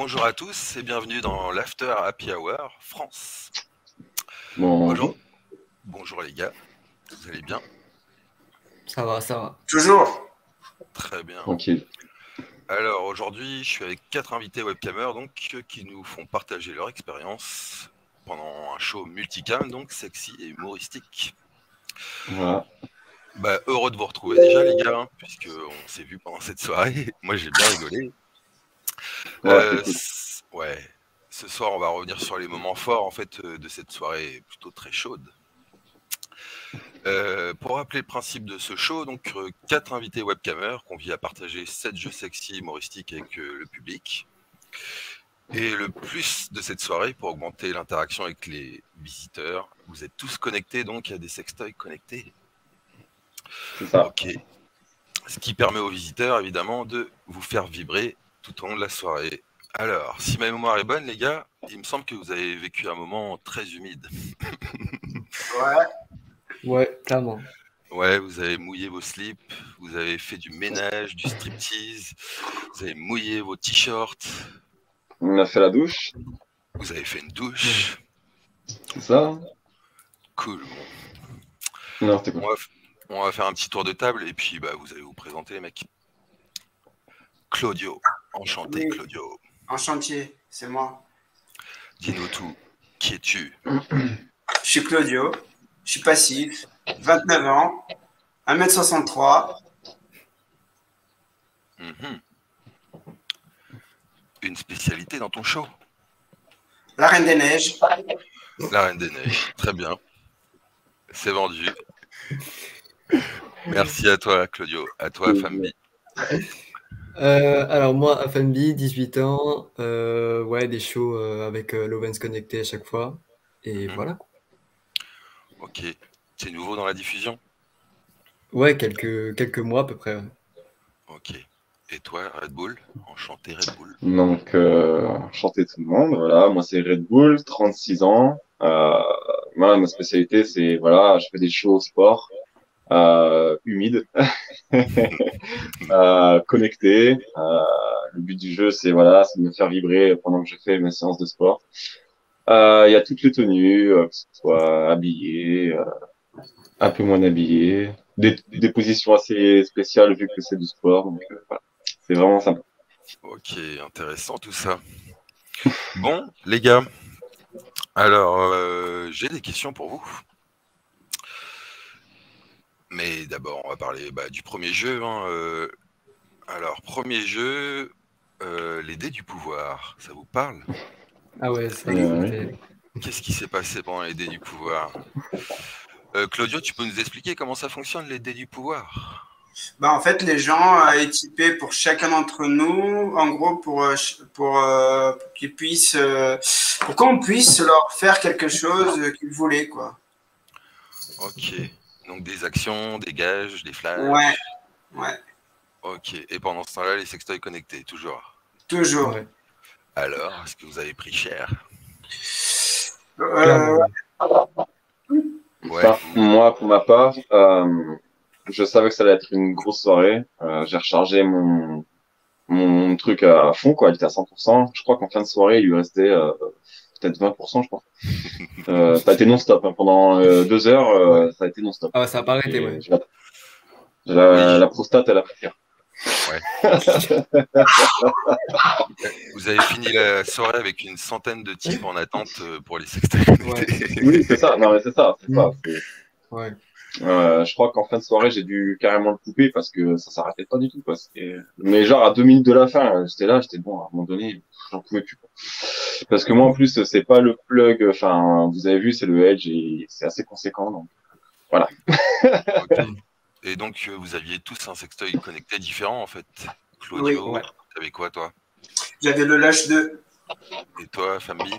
Bonjour à tous et bienvenue dans l'After Happy Hour France. Bonjour. Bonjour les gars, vous allez bien? Ça va, ça va. Toujours. Très bien. Tranquille. Alors aujourd'hui, je suis avec 4 invités webcamers donc, qui nous font partager leur expérience pendant un show multicam, donc sexy et humoristique. Voilà. Heureux de vous retrouver déjà les gars, puisqu'on s'est vu pendant cette soirée. Moi j'ai bien rigolé. Ouais, Ouais. Ce soir, on va revenir sur les moments forts en fait de cette soirée plutôt très chaude. Pour rappeler le principe de ce show, donc 4 invités webcamers conviés à partager 7 jeux sexy humoristiques avec le public. Et le plus de cette soirée, pour augmenter l'interaction avec les visiteurs, vous êtes tous connectés, donc il y a des sextoys connectés. c'est ça. Ok. Ce qui permet aux visiteurs, évidemment, de vous faire vibrer tout au long de la soirée. Alors, si ma mémoire est bonne, les gars, il me semble que vous avez vécu un moment très humide. Ouais. Ouais, clairement. Ouais, vous avez mouillé vos slips, vous avez fait du ménage, du striptease, vous avez mouillé vos t-shirts, On a fait la douche. vous avez fait une douche. C'est ça. Cool. Non, c'était cool. On va faire un petit tour de table et puis vous allez vous présenter les mecs. Claudio, enchanté Oui. Claudio. Enchanté, c'est moi. Dis-nous tout, qui es-tu? Je suis Claudio, je suis passif, 29 ans, 1m63. Mhm. Une spécialité dans ton show? La Reine des Neiges. La Reine des Neiges, très bien. C'est vendu. Merci à toi Claudio, à toi Fambi. Alors moi, FNB, 18 ans, ouais, des shows avec Lovens connecté à chaque fois. Et voilà. Ok, c'est nouveau dans la diffusion? Ouais, quelques mois à peu près. Ouais. Ok. Et toi, Red Bull? Enchanté Red Bull. Donc, enchanté tout le monde. Voilà, moi c'est Red Bull, 36 ans. Moi, ma spécialité, c'est voilà, je fais des shows sport, humides, connectés. Le but du jeu, c'est voilà, c'est de me faire vibrer pendant que je fais mes séances de sport. Il y a toutes les tenues, que ce soit habillé, un peu moins habillé, des positions assez spéciales vu que c'est du sport. Donc, voilà. C'est vraiment sympa. Ok, intéressant tout ça. Bon, les gars, alors j'ai des questions pour vous. Mais d'abord, on va parler du premier jeu. Alors, premier jeu, les dés du pouvoir, ça vous parle? Ah ouais, ça Oui. c'était... Qu'est-ce qui s'est passé pendant les dés du pouvoir? Claudio, tu peux nous expliquer comment ça fonctionne, les dés du pouvoir? En fait, les gens équipés pour chacun d'entre nous, en gros, pour qu'ils puissent, pour qu'on puisse leur faire quelque chose qu'ils voulaient, quoi. Ok, donc des actions, des gages, des flashs. Ouais, ouais. Ok, et pendant ce temps-là, les sextoys connectés, toujours. Toujours. Ouais. Alors, est-ce que vous avez pris cher? Clairement. Ouais. Moi, pour ma part, je savais que ça allait être une grosse soirée. J'ai rechargé mon truc à fond, quoi. Il était à 100%. Je crois qu'en fin de soirée, il lui restait peut-être 20%, je crois. Ça a été non-stop. Hein. Pendant 2 heures, Ouais. ça a été non-stop. Ah ouais, ça a pas arrêté, Et ouais. la prostate, elle a pris cher. Ouais. Vous avez fini la soirée avec une centaine de types en attente pour les sextoys connectés. Oui, c'est ça. Non, mais c'est ça. Ouais. Je crois qu'en fin de soirée, j'ai dû carrément le couper parce que ça s'arrêtait pas du tout, quoi. Mais genre, à 2 minutes de la fin, j'étais bon, à un moment donné, j'en pouvais plus, quoi. Parce que moi, en plus, c'est pas le plug, enfin, vous avez vu, c'est le Edge et c'est assez conséquent, donc, voilà. Ok. Et donc, vous aviez tous un sextoy connecté différent, en fait. Claudio, Oui, ouais. t'avais quoi, toi? J'avais le Lâche 2. Et toi, Fambi?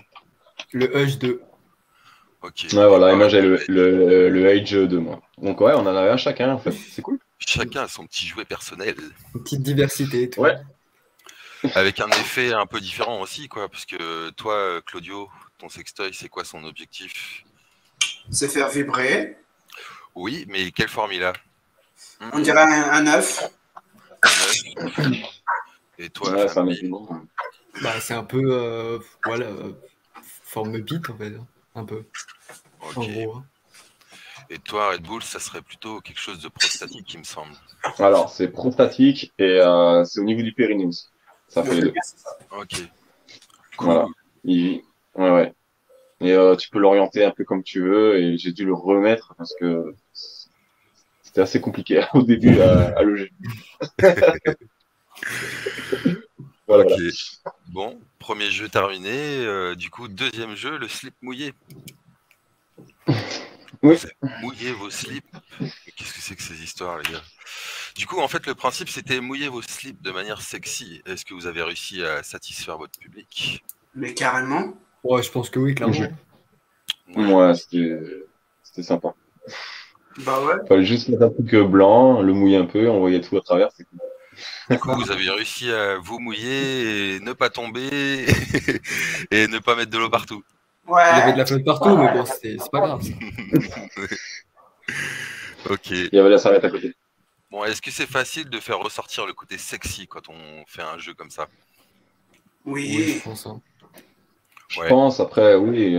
Le Hush 2. Ok. Ouais, voilà. Et moi, pareil, j'ai le Edge de moi. Donc, ouais, on en avait un chacun, en fait. C'est cool. chacun a son petit jouet personnel. Une petite diversité et tout. Ouais. Avec un effet un peu différent aussi, quoi. Parce que toi, Claudio, ton sextoy, c'est quoi son objectif? C'est faire vibrer. Oui, mais quelle forme il a? On dirait un œuf. Un œuf. Et toi, Ouais, ça Fambi? met du monde. Bah, c'est un peu, voilà, forme beat, en fait, hein, un peu, en Ok. gros. Hein. Et toi, Red Bull, ça serait plutôt quelque chose de prostatique, il me semble. Alors, c'est prostatique et c'est au niveau du périnée aussi. Ça fait les deux. Ok. Voilà. Cool. Ouais, ouais. Et tu peux l'orienter un peu comme tu veux. Et j'ai dû le remettre parce que c'était assez compliqué au début à loger. Voilà, Ok. voilà. Bon, premier jeu terminé. Du coup, deuxième jeu, le slip mouillé. Oui. Vous avez mouillé vos slips. Mais qu'est-ce que c'est que ces histoires, les gars? Du coup, en fait, le principe, c'était mouiller vos slips de manière sexy. Est-ce que vous avez réussi à satisfaire votre public? Mais carrément. Ouais, je pense que oui, clairement. Moi, Ouais, c'était sympa. Bah ouais. Fallait juste mettre un truc blanc, le mouiller un peu, envoyer tout à travers. C'est cool. du coup, vous avez réussi à vous mouiller et ne pas tomber et ne pas mettre de l'eau partout. Il y avait de Ouais. la flotte partout, mais bon, c'est pas grave, ça. Ok. Il y avait la serviette à côté. Bon, est-ce que c'est facile de faire ressortir le côté sexy quand on fait un jeu comme ça? Oui, je Oui. pense. Hein. Je Ouais. pense, après, oui,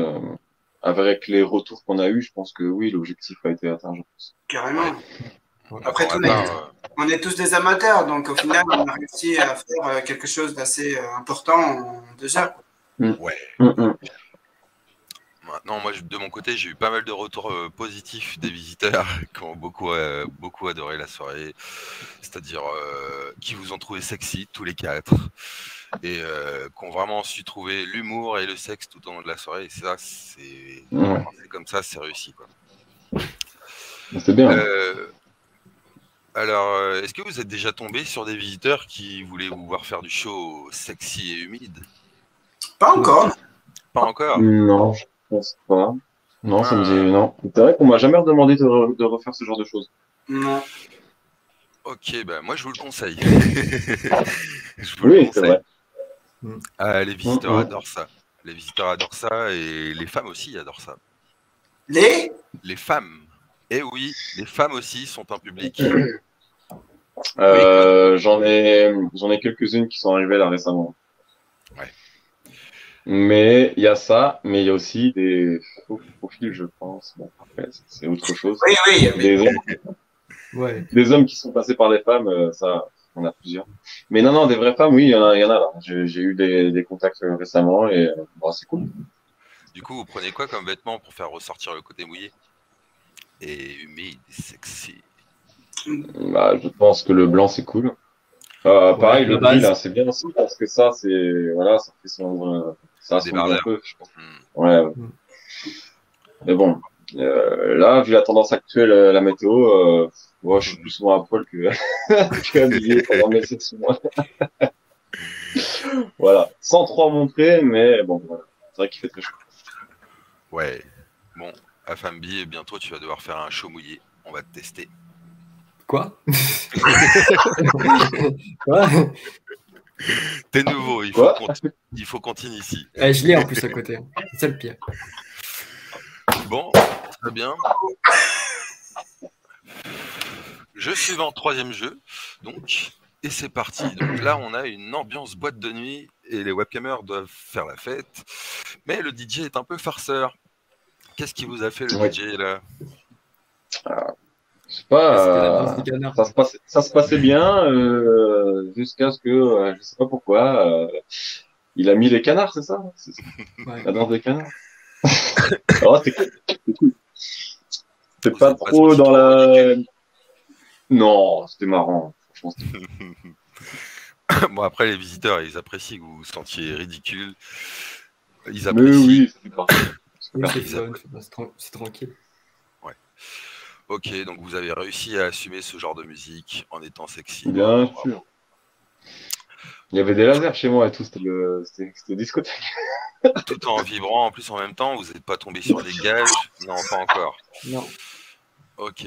avec les retours qu'on a eus, je pense que oui, l'objectif a été atteint, je pense. Carrément. Ouais. Ouais. Moi, Après pour tout, ma part, on est tous des amateurs, donc au final, on a réussi à faire quelque chose d'assez important en 2 heures. ouais. Mm, mm. Maintenant, moi, de mon côté, j'ai eu pas mal de retours positifs des visiteurs qui ont beaucoup adoré la soirée. C'est-à-dire qui vous ont trouvé sexy, tous les quatre, et qui ont vraiment su trouver l'humour et le sexe tout au long de la soirée. Et ça, Ouais. quand c'est comme ça, c'est réussi, quoi. C'est bien. Euh, alors, est-ce que vous êtes déjà tombé sur des visiteurs qui voulaient vous voir faire du show sexy et humide? Pas encore. Pas encore? Non, je pense pas. Non, ça me dit Ah, non. C'est vrai qu'on m'a jamais demandé de refaire ce genre de choses. Non. ok, bah moi je vous le conseille. Je vous le Oui, c'est conseille. vrai. Mm. Ah, les Mm, visiteurs mm. adorent ça. Les visiteurs adorent ça et les femmes aussi adorent ça. Les Les femmes. Eh oui, les femmes aussi sont un public. Oui, Claude. J'en ai quelques-unes qui sont arrivées là récemment. Ouais. Mais il y a ça, mais il y a aussi des faux profils, je pense. Bon, après, c'est autre chose. Oui, oui, mais Des hommes, Ouais. des hommes qui sont passés par des femmes, ça, on a plusieurs. Mais non, non, des vraies femmes, oui, il y en a là. J'ai eu des contacts récemment et bon, c'est cool. Du coup, vous prenez quoi comme vêtement pour faire ressortir le côté mouillé et humide, sexy? Bah, je pense que le blanc, c'est cool. Ouais, Pareil, le la gris, base. là, c'est bien aussi parce que ça, voilà, ça fait ça assombrit un Débardeur. peu, je pense. Hmm. Ouais, ouais. Mm. Mais bon, là, vu la tendance actuelle, la météo, moi, je suis plus souvent à poil que, que habillé pendant mes sessions. Voilà. Sans trop en montrer, mais bon, voilà. C'est vrai qu'il fait très chaud. Ouais. Bon, Afambi, bientôt tu vas devoir faire un show mouillé. On va te tester. Quoi? Quoi? T'es nouveau, Quoi? il faut qu'on t'initie. Eh, je l'ai en plus à côté. Hein. C'est ça le pire. Bon, très bien. Jeu suivant, troisième jeu. Donc, et c'est parti. Donc là, on a une ambiance boîte de nuit et les webcamers doivent faire la fête. Mais le DJ est un peu farceur. Qu'est-ce qui vous a fait le Oui. DJ là? Je sais C'était la danse pas, des canards. ça se passait bien, jusqu'à ce que, je sais pas pourquoi, il a mis les canards, c'est ça? C'est Ouais. la danse des canards. Alors, c'était cool. C'était cool. C'était Vous pas n'êtes pas trop senti dans trop la... ridicule? Non, c'était marrant. Franchement, Bon, après, les visiteurs, ils apprécient que vous vous sentiez ridicule. Ils mais apprécient. oui, c'était parfait. Oui, c'est Ils fun. appré- C'est tranquille. Ouais. Ok, donc vous avez réussi à assumer ce genre de musique en étant sexy. Bien Bravo, bravo. sûr. Il y avait des lasers chez moi et tout, c'était discothèque. Tout en vibrant en plus en même temps, vous n'êtes pas tombé sur des gages? Non, pas encore. Non. Ok.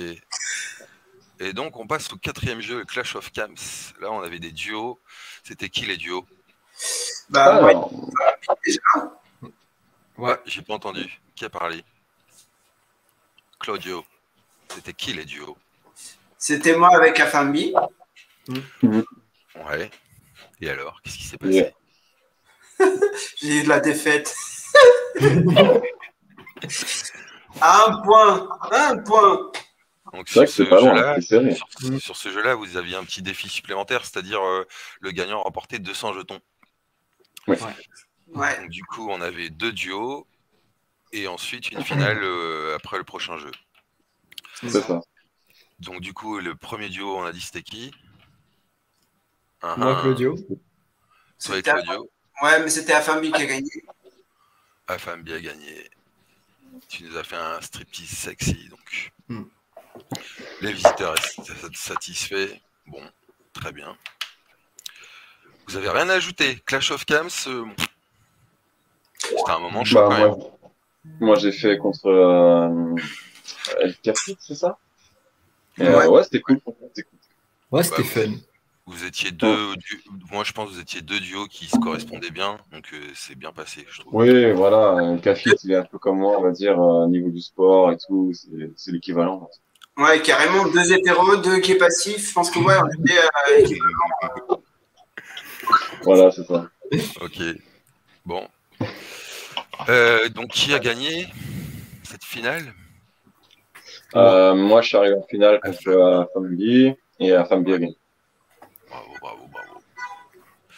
Et donc on passe au quatrième jeu, le Clash of Camps. Là on avait des duos. C'était qui les duos? bah, moi, Alors, déjà, Ouais. Ah, j'ai pas entendu. Qui a parlé? Claudio. C'était qui les duos? c'était moi avec Afambi. Ouais. Et alors, qu'est-ce qui s'est et, passé? J'ai eu de la défaite. Un point. Donc C'est vrai que c'est pas loin, c'est serré. sur ce jeu-là, vous aviez un petit défi supplémentaire, c'est-à-dire le gagnant remportait 200 jetons. Ouais. Donc, du coup, on avait 2 duos et ensuite une finale après le prochain jeu. C'est ça. Donc du coup, le premier duo, on a dit c'était qui? Moi, Claudio. Toi et Claudio. Ouais, mais c'était Afambi qui a gagné. Afambi a gagné. Tu nous as fait un striptease sexy, donc. Les visiteurs sont satisfaits. Bon, très bien. Vous avez rien à ajouter. Clash of Clans, c'était un moment chaud quand même. Moi, j'ai fait contre El Café, c'est ça? Ouais, c'était cool. Ouais, c'était fun. Vous étiez deux, moi je pense que vous étiez 2 duos qui se correspondaient bien, donc c'est bien passé, je trouve. Oui, voilà, Café, il est un peu comme moi, on va dire, au niveau du sport et tout, c'est l'équivalent. Ouais, carrément, 2 hétéros, 2 qui est passif. Je pense que ouais, on était équivalent. Voilà, c'est ça. Ok. Bon. Donc qui a gagné cette finale? Moi, je suis arrivé en finale contre Afambi et Afambi a gagné. Bravo.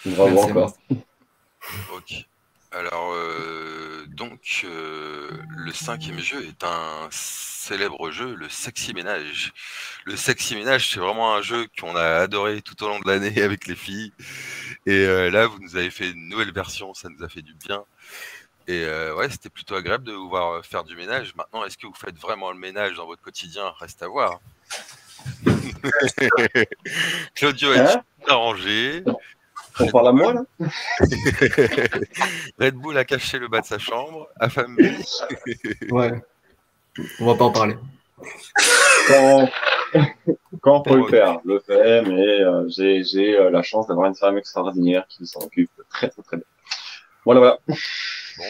Bravo encore. Ok. Alors, donc, le 5e jeu est un célèbre jeu, le Sexy Ménage. Le Sexy Ménage, c'est vraiment un jeu qu'on a adoré tout au long de l'année avec les filles. Et là, vous nous avez fait une nouvelle version, ça nous a fait du bien. Et ouais, c'était plutôt agréable de vous voir faire du ménage. Maintenant, est-ce que vous faites vraiment le ménage dans votre quotidien? Reste à voir. Claudio est arrangé. On parle à moi, là? Red Bull a caché le bas de sa chambre. Afambi. Ouais. On va pas en parler. Quand on peut le faire, je le fais, mais j'ai la chance d'avoir une femme extraordinaire qui s'en occupe très bien. Voilà. Bon.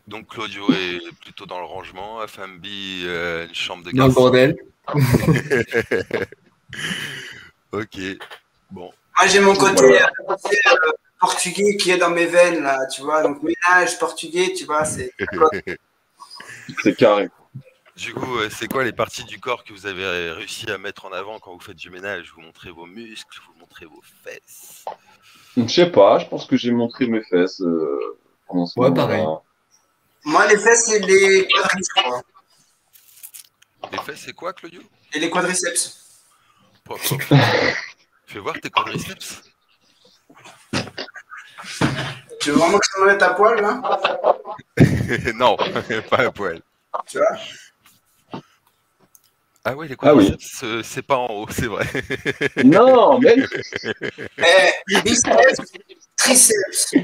Donc Claudio est plutôt dans le rangement, Afambi une chambre de garçon. Dans le bordel. Ok, bon. Moi, j'ai mon côté portugais qui est dans mes veines, là, tu vois. Donc, ménage, portugais, tu vois, c'est carré. Du coup, c'est quoi les parties du corps que vous avez réussi à mettre en avant quand vous faites du ménage? Vous montrez vos muscles, vous montrez vos fesses? Je sais pas, je pense que j'ai montré mes fesses pendant ce moment-là. Pareil. Moi, les fesses, c'est les quadriceps. Les fesses, c'est quoi, Claudio? Et les quadriceps. Fais voir tes quadriceps. Tu veux vraiment que je te mette à poil, là? Non, pas à poil. Tu vois? Ah oui, les quadriceps, c'est pas en haut, c'est vrai. Non, mais... biceps, triceps,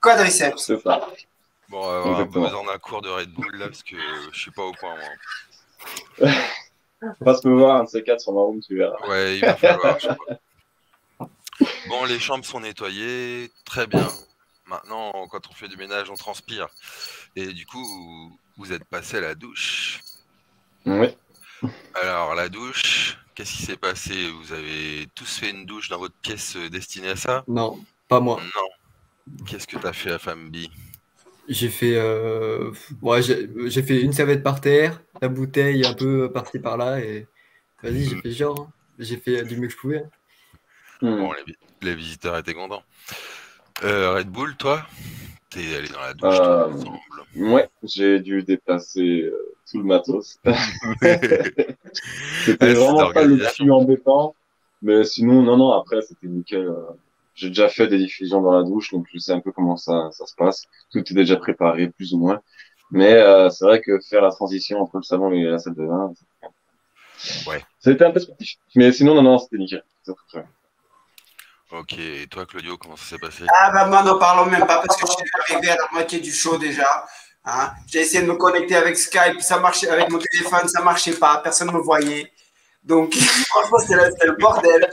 quadriceps. C'est ça. Bon, on va avoir besoin d'un cours de Red Bull, là, parce que je suis pas au point, moi. Passe me voir, un de ces 4 sur ma room, tu verras. Ouais, il va falloir, je crois. Bon, les chambres sont nettoyées, très bien. Maintenant, quand on fait du ménage, on transpire. Et du coup, vous êtes passé à la douche. Oui. Alors, la douche, qu'est-ce qui s'est passé? Vous avez tous fait une douche dans votre pièce destinée à ça? Non, pas moi. Non. Qu'est-ce que t'as fait à Fambi? J'ai fait, j'ai fait une serviette par terre, la bouteille un peu par-ci par-là, et vas-y, j'ai fait genre. Hein. J'ai fait du mieux que je pouvais. Bon, les visiteurs étaient contents. Red Bull, toi? T'es allé dans la douche, toi, il me semble. Ouais, j'ai dû déplacer tout le matos. C'était vraiment pas le plus embêtant. Mais sinon, non, après, c'était nickel. J'ai déjà fait des diffusions dans la douche, donc je sais un peu comment ça se passe. Tout est déjà préparé, plus ou moins. Mais c'est vrai que faire la transition entre le salon et la salle de bain, c'était un peu sportif. Mais sinon, non, c'était nickel. C'était très bien. Ok, et toi, Claudio, comment ça s'est passé? Ah bah moi, n'en parlons même pas parce que je suis arrivé à la moitié du show déjà. Hein. J'ai essayé de me connecter avec Skype, ça marchait avec mon téléphone, ça marchait pas, personne ne me voyait. Donc franchement, c'était le bordel.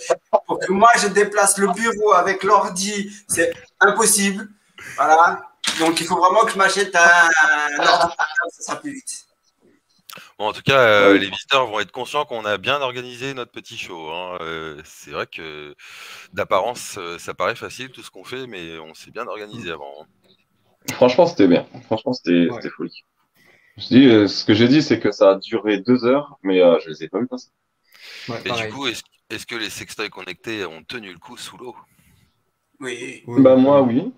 Pour que moi je déplace le bureau avec l'ordi, c'est impossible. Voilà. Donc il faut vraiment que je m'achète un ordinateur, ça sera plus vite. Bon, en tout cas, Ouais. les visiteurs vont être conscients qu'on a bien organisé notre petit show, hein. C'est vrai que d'apparence, ça paraît facile tout ce qu'on fait, mais on s'est bien organisé avant, hein. Franchement, c'était bien. Franchement, Ouais. c'était folie. Je dis, ce que j'ai dit, c'est que ça a duré 2 heures, mais je les ai pas vus passer. Ouais, Et du pareil. coup, est-ce que les sextoys connectés ont tenu le coup sous l'eau? Oui. Oui, Bah moi, clairement. oui.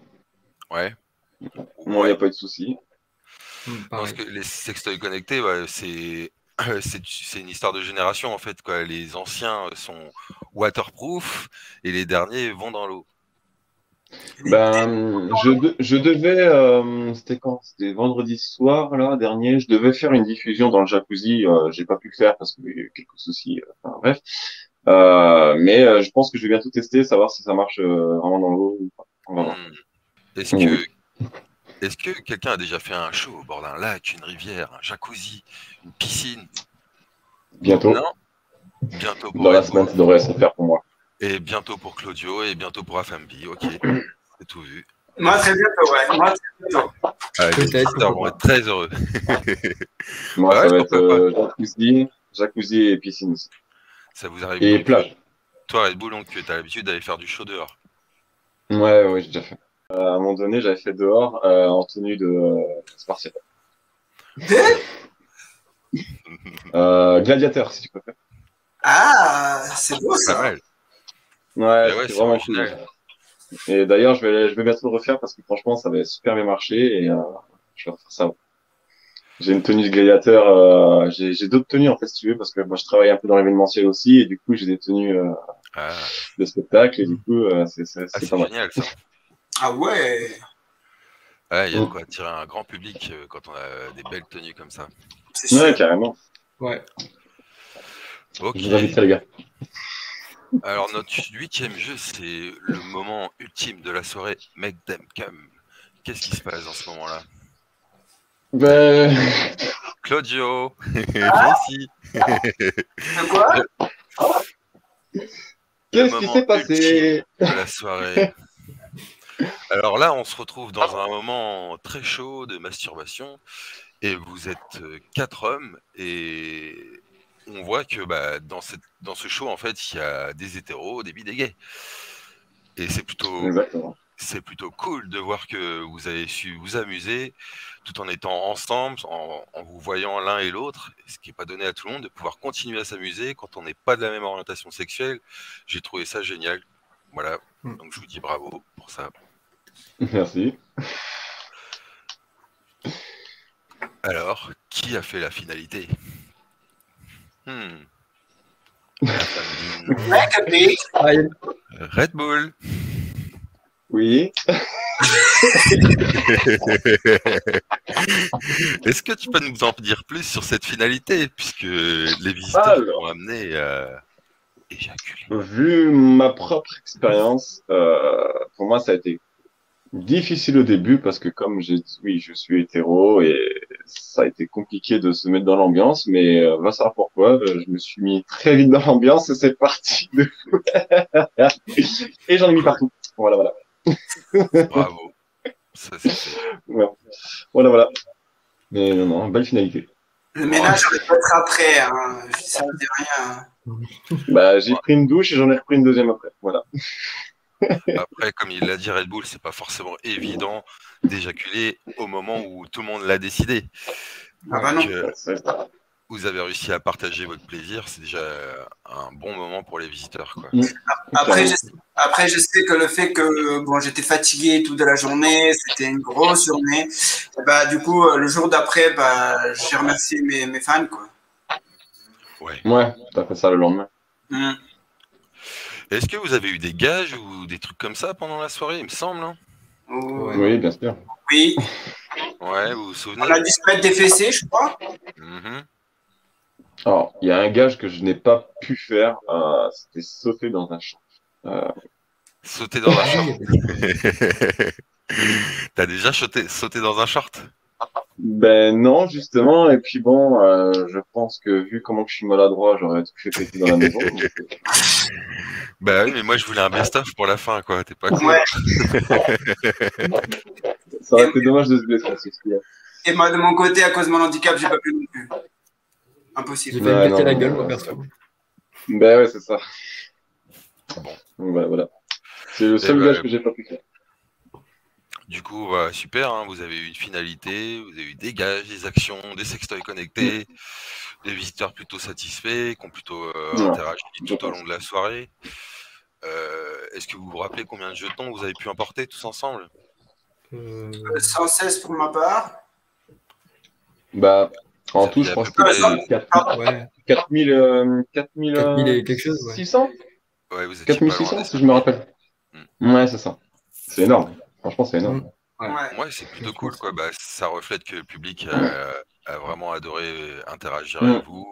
Ouais. Moi, il n'y Ouais. a pas eu de souci. Parce Pareil. que les sextoys connectés, ouais, c'est une histoire de génération en fait, quoi. Les anciens sont waterproof et les derniers vont dans l'eau. Ben, je devais, c'était quand? C'était vendredi soir, là, dernier. Je devais faire une diffusion dans le jacuzzi. J'ai pas pu le faire parce qu'il y a eu quelques soucis. Enfin, bref. Mais je pense que je vais bientôt tester, savoir si ça marche vraiment dans l'eau ou pas. On va voir. Hmm. Est-ce Oui. que, est-ce que quelqu'un a déjà fait un show au bord d'un lac, une rivière, un jacuzzi, une piscine? Bientôt. Non? Bientôt pour Dans la Red semaine, Bull, ça devrait se faire pour moi. et bientôt pour Claudio, et bientôt pour Afambi. Ok, c'est tout vu. Moi, très bientôt, ouais. Moi, très bientôt. Les Peut-être, visiteurs vont pourquoi être très heureux. Moi, Ouais, ça va être pourquoi pas. jacuzzi et piscine aussi. Ça vous arrive Et donc, plage. toi Red Bull, donc tu as l'habitude d'aller faire du show dehors. Ouais, j'ai déjà fait. À un moment donné, j'avais fait dehors en tenue de spartiate. Gladiateur, si tu préfères. Ah, c'est beau Pas ça. mal. Ouais, Mais ouais, c'était c'est vraiment cool. original. Et d'ailleurs, je vais bientôt le refaire parce que franchement, ça avait super bien marché et je vais refaire ça. J'ai une tenue de gladiateur. J'ai d'autres tenues en fait, si tu veux, parce que moi, je travaille un peu dans l'événementiel aussi et du coup, j'ai des tenues Ah, de spectacle et du coup, c'est c'est pas mal. génial ça. Ah ouais. Ouais, il y a de Mm. quoi attirer un grand public quand on a des belles tenues comme ça. C'est Ouais, sûr. carrément. Ouais. Ok. Je vous inviterai, les gars. Alors notre 8e jeu, c'est le moment ultime de la soirée, Make Them Come. Qu'est-ce qui se passe dans ce moment-là? Ben, Claudio, viens ici. De quoi? Le qu'est-ce qui moment s'est passé? ultime de la soirée. Alors là, on se retrouve dans un moment très chaud de masturbation et vous êtes 4 hommes et on voit que dans ce show, en fait, il y a des hétéros, des bi, des gays. Et Exactement. c'est plutôt cool de voir que vous avez su vous amuser tout en étant ensemble, en vous voyant l'un et l'autre, ce qui n'est pas donné à tout le monde, de pouvoir continuer à s'amuser quand on n'est pas de la même orientation sexuelle. J'ai trouvé ça génial. Voilà, donc je vous dis bravo pour ça. Merci. Alors, qui a fait la finalité? Make a big. Aïe. Red Bull. Oui. Est-ce que tu peux nous en dire plus sur cette finalité, puisque les visiteurs Alors, ont amené à éjaculer? vu ma propre expérience, pour moi, ça a été difficile au début parce que comme j'ai dit, oui, je suis hétéro et ça a été compliqué de se mettre dans l'ambiance, mais va savoir pourquoi. Je me suis mis très vite dans l'ambiance et c'est parti de fou. Et j'en ai mis partout. Voilà. Bravo. Ça, c'est fait. Ouais. Voilà. Mais non, belle finalité. Le ménage aurait pu être après. Hein. Ça ne dit rien. Bah, j'ai pris une douche et j'en ai repris une deuxième après. Voilà. Après, comme il l'a dit, Red Bull, c'est pas forcément évident d'éjaculer au moment où tout le monde l'a décidé. Ah bah non. Donc, vous avez réussi à partager votre plaisir, c'est déjà un bon moment pour les visiteurs, quoi. Après, je sais que le fait que bon, j'étais fatigué toute la journée, c'était une grosse journée. Et bah, du coup, le jour d'après, bah, j'ai remercié mes fans, quoi. Ouais, t'as fait ça le lendemain. Est-ce que vous avez eu des gages ou des trucs comme ça pendant la soirée, il me semble, hein? Ouais. Oui, bien sûr. Oui. Ouais, vous vous souvenez? On a dû se mettre des fessées, je crois. Alors, il y a un gage que je n'ai pas pu faire, c'était sauter dans un champ. Sauter dans un short. T'as déjà sauté dans un short? Ben non, justement. Et puis bon, je pense que vu comment je suis maladroit, j'aurais tout fait péter dans la maison. Donc... Bah oui, mais moi je voulais un best-of pour la fin, quoi. T'es pas cool. Ouais. Ça aurait été dommage de se blesser. Et moi, de mon côté, à cause de mon handicap, j'ai pas pu non plus. Impossible. J'ai failli me Ouais, casser non, la gueule, moi, perso. Ben ouais, c'est ça. Bon. Donc, voilà. C'est le Et seul bah, gage que j'ai pas pu faire. du coup, voilà, super, hein, vous avez eu une finalité, vous avez eu des gages, des actions, des sextoys connectés, des visiteurs plutôt satisfaits, qui ont plutôt Ouais, interagi je tout au long pense. de la soirée. Est-ce que vous vous rappelez combien de jetons vous avez pu emporter tous ensemble? 116 pour ma part. Bah, Vous en tout, aviez je à crois peu que près... c'était Ouais, 4000, 4000 et quelque chose, ouais. 600? Ouais, vous étiez pas loin 4600, des si je me 5000. rappelle. Hmm. Ouais, c'est ça. C'est énorme. Franchement, c'est énorme. Ouais. Ouais. Ouais, c'est plutôt Franchement, cool, quoi. Bah, ça reflète que le public a vraiment adoré interagir Mm. avec vous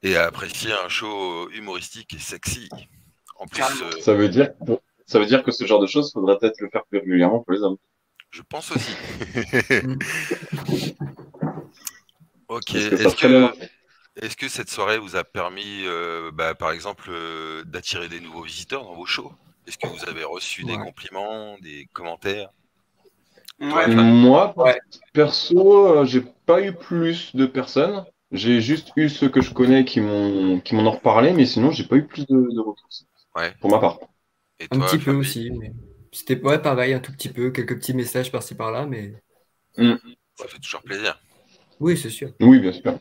et a apprécié un show humoristique et sexy. En plus, Carrément. Ça veut dire que ce genre de choses, faudrait peut-être le faire plus régulièrement pour les hommes. je pense aussi. Mm. Ok, Parce que ça a très bien marché. est-ce que cette soirée vous a permis, bah, par exemple, d'attirer des nouveaux visiteurs dans vos shows? Est-ce que vous avez reçu des Ouais. compliments, des commentaires? Toi, Ouais. Fab? Moi, Ouais. perso, j'ai pas eu plus de personnes. J'ai juste eu ceux que je connais qui m'en ont reparlé, mais sinon, j'ai pas eu plus de retours, Ouais. pour ma part. Et Un toi, petit peu Fabi? aussi, mais c'était ouais, pareil, un tout petit peu, quelques petits messages par-ci par-là, mais Mm. Ça fait toujours plaisir. oui, c'est sûr. Oui, bien sûr.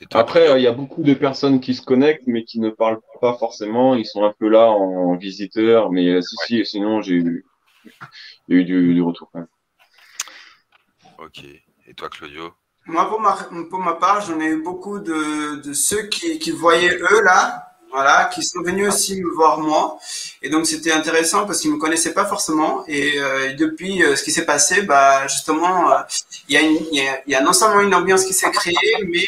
Et toi, Après, Claudio? il y a beaucoup de personnes qui se connectent, mais qui ne parlent pas forcément. Ils sont un peu là en visiteur, mais Ouais. si, sinon, il y a eu du retour quand même. Ok. Et toi, Claudio? Moi, pour ma part, j'en ai eu beaucoup de ceux qui voyaient eux là, voilà, qui sont venus aussi me voir moi. Et donc, c'était intéressant parce qu'ils me connaissaient pas forcément. Et depuis ce qui s'est passé, bah, justement, il y a non seulement une ambiance qui s'est créée, mais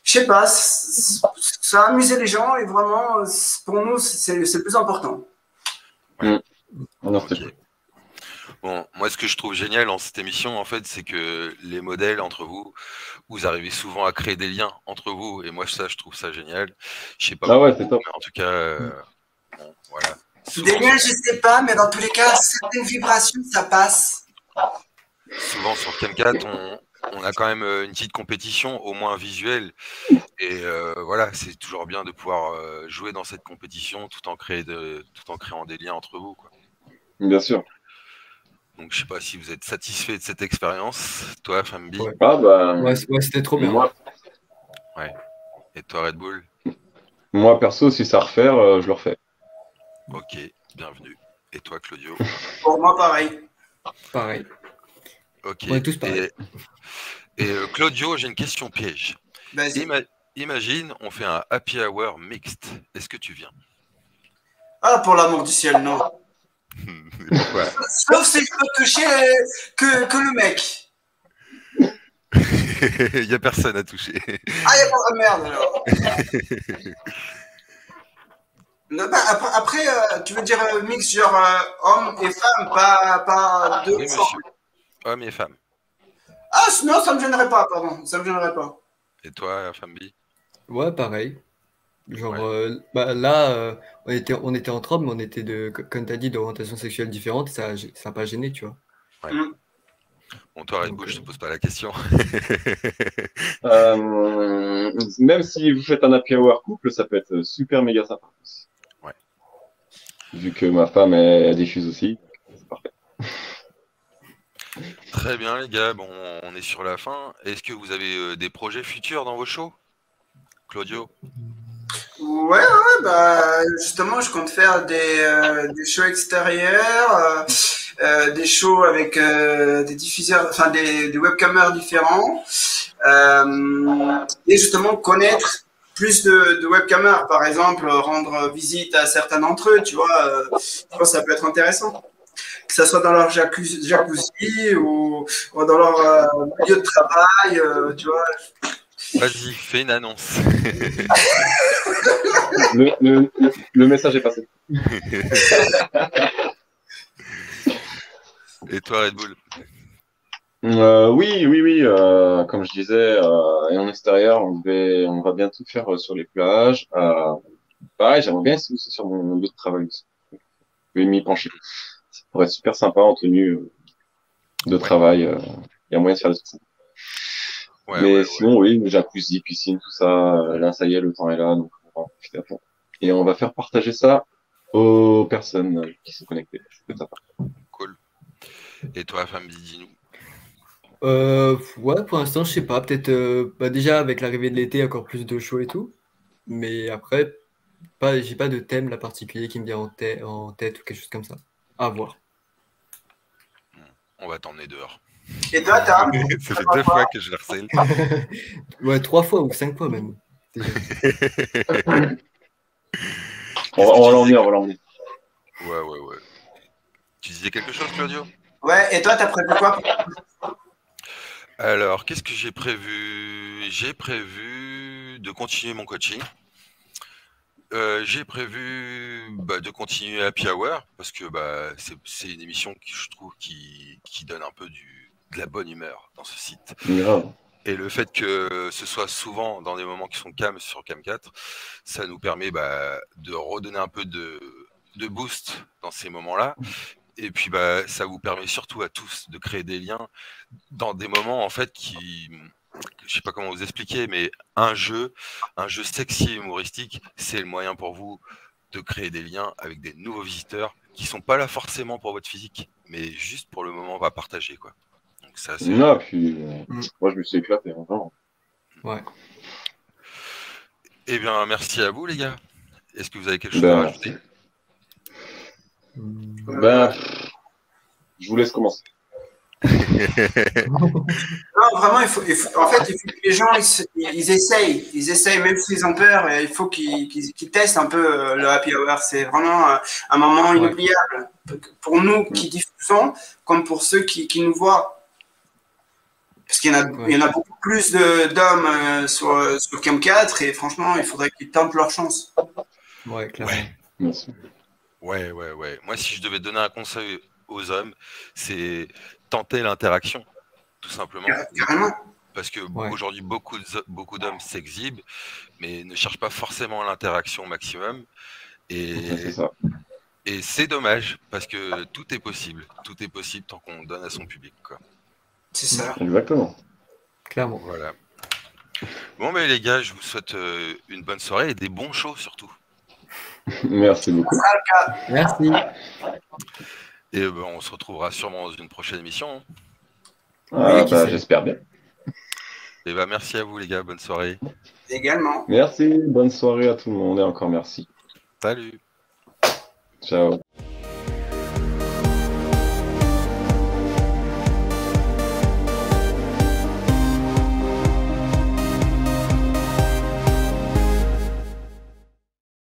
je sais pas, ça a amusé les gens et vraiment, pour nous, c'est le plus important. Ouais. Non, c'était Ok. cool. Bon, moi, ce que je trouve génial dans cette émission, en fait, c'est que les modèles entre vous, vous arrivez souvent à créer des liens entre vous. Et moi, ça, je trouve ça génial. Je sais pas Ah pour ouais, vous, c'est top. mais en tout cas, bon, voilà. Des Souvent liens, sur, je sais pas, mais dans tous les cas, certaines vibrations, ça passe. souvent sur Camcat, on a quand même une petite compétition, au moins visuelle. Et voilà, c'est toujours bien de pouvoir jouer dans cette compétition tout en créant des liens entre vous, quoi. Bien sûr. Donc, je sais pas si vous êtes satisfait de cette expérience, toi, Fambi. Ouais. Ah bah, Ouais, ouais, c'était trop bien. Ouais. Et toi, Red Bull. moi perso, si c'est à refaire, je le refais. Ok, bienvenue. Et toi, Claudio. Pour moi, pareil. Pareil. Ok. On est tous pareils. Et Claudio, j'ai une question piège. Vas-y. Imagine, on fait un happy hour mixte. Est-ce que tu viens? Ah, pour l'amour du ciel, non. Et pourquoi? Sauf si je peux toucher que le mec. Il n'y a personne à toucher. Ah, il n'y a pas de merde alors. Non, bah, après, tu veux dire mix genre homme et femme, pas deux Oui, ensemble. monsieur. Hommes et femmes. Ah, non, ça me gênerait pas, pardon. Ça me gênerait pas. Et toi, Fambi? Ouais, pareil. Genre, Ouais. bah, là, on était entre hommes, mais on était comme tu as dit, d'orientation sexuelle différente, ça n'a pas gêné, tu vois. Ouais. Mm. Bon, toi, Red Donc, Bull, je te pose pas la question. Même si vous faites un happy hour couple, ça peut être super méga sympa aussi. Ouais. Vu que ma femme, elle diffuse aussi. C'est parfait. Très bien, les gars. Bon, on est sur la fin. Est-ce que vous avez des projets futurs dans vos shows? Claudio? Ouais, bah, justement, je compte faire des shows extérieurs, des shows avec des diffuseurs, enfin des webcamers différents, et justement connaître plus de webcamers, par exemple, rendre visite à certains d'entre eux, tu vois, je pense que ça peut être intéressant. Que ce soit dans leur jacuzzi ou dans leur milieu de travail, tu vois. Vas-y, fais une annonce. Le message est passé. Et toi, Red Bull? Oui. Comme je disais, et en extérieur, on va bientôt faire sur les plages. Pareil, j'aimerais bien essayer aussi sur mon lieu de travail aussi. Je vais m'y pencher. Ça pourrait être super sympa en tenue de Ouais. travail. Il y a moyen de faire des trucs sympas. Ouais, Mais ouais, sinon, oui, jacuzzi, piscine, tout ça, là, ça y est, le temps est là, donc on va en profiter à fond. Et on va faire partager ça aux personnes qui sont connectées. C'est ça. cool. Et toi, femme, dis-nous. Ouais, pour l'instant, je sais pas. Peut-être bah, déjà avec l'arrivée de l'été, encore plus de show et tout. Mais après, j'ai pas de thème là particulier qui me vient en tête ou quelque chose comme ça. À voir. On va t'emmener dehors. Et toi, Tom? Ça fait 2 fois que je le harcèle. Ouais, 3 fois ou 5 fois même. Déjà. On va l'emmener, on va l'emmener. Ouais. Tu disais quelque chose, Claudio? Ouais, et toi, t'as prévu quoi? Alors, qu'est-ce que j'ai prévu? J'ai prévu de continuer mon coaching. J'ai prévu de continuer Happy Hour parce que c'est une émission qui, je trouve, qui donne un peu de la bonne humeur dans ce site. Grave. Et le fait que ce soit souvent dans des moments qui sont calmes sur Cam 4, ça nous permet de redonner un peu de boost dans ces moments-là. Et puis ça vous permet surtout à tous de créer des liens dans des moments en fait je sais pas comment vous expliquer, mais un jeu sexy et humoristique, c'est le moyen pour vous de créer des liens avec des nouveaux visiteurs qui sont pas là forcément pour votre physique, mais juste pour le moment on va partager quoi. Donc ça c'est Non, puis moi je me suis éclaté, vraiment. Ouais. Eh bien merci à vous les gars. Est-ce que vous avez quelque chose Ben, à rajouter? Ben, je vous laisse commencer. Non, vraiment, en fait, il faut que les gens, ils essayent, même s'ils ont peur, il faut qu'ils testent un peu le happy hour. C'est vraiment un moment inoubliable pour nous qui diffusons, comme pour ceux qui nous voient. Parce qu'il y en a beaucoup plus d'hommes sur Cam 4 et franchement, il faudrait qu'ils tentent leur chance. Ouais, clairement. Merci. Ouais. Moi, si je devais donner un conseil aux hommes, c'est tenter l'interaction, tout simplement. Carrément. Parce que aujourd'hui, beaucoup d'hommes s'exhibent, mais ne cherchent pas forcément l'interaction au maximum. C'est ça. Et c'est dommage, parce que tout est possible. Tout est possible tant qu'on donne à son public, quoi. C'est ça. Exactement. Clairement. Voilà. Bon, mais les gars, je vous souhaite une bonne soirée et des bons shows surtout. Merci beaucoup. Merci. Et on se retrouvera sûrement dans une prochaine émission. J'espère bien. Et merci à vous les gars, bonne soirée. Également. Merci, bonne soirée à tout le monde et encore merci. Salut. Ciao.